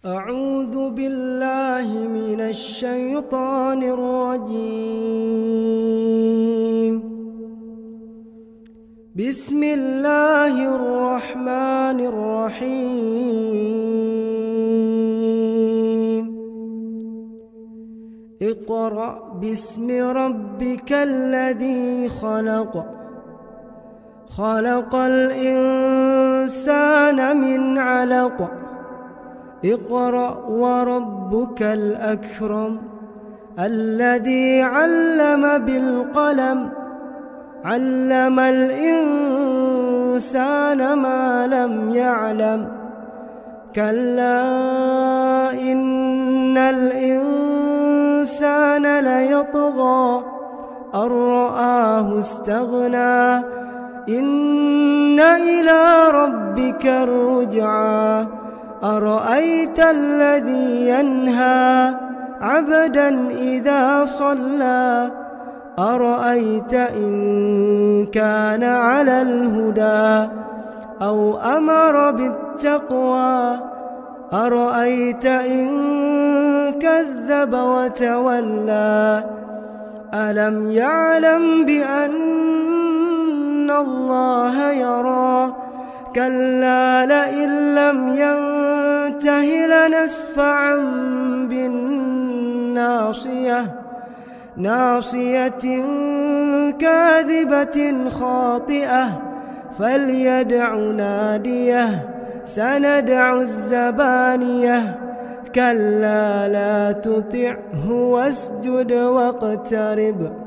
أعوذ بالله من الشيطان الرجيم. بسم الله الرحمن الرحيم. اقرأ باسم ربك الذي خلق، خلق الإنسان من علق. اقرأ وربك الأكرم الذي علم بالقلم، علم الإنسان ما لم يعلم. كلا إن الإنسان ليطغى أن رآه استغنى، إن إلى ربك الرجعى. أرأيت الذي ينهى عبدا إذا صلى، أرأيت إن كان على الهدى أو أمر بالتقوى، أرأيت إن كذب وتولى. ألم يعلم بأن الله يرى؟ كلا لئن لم ينته لنسفعا بالناصية، ناصية كاذبة خاطئة، فليدع ناديه سندع الزبانية. كلا لا تطعه واسجد واقترب.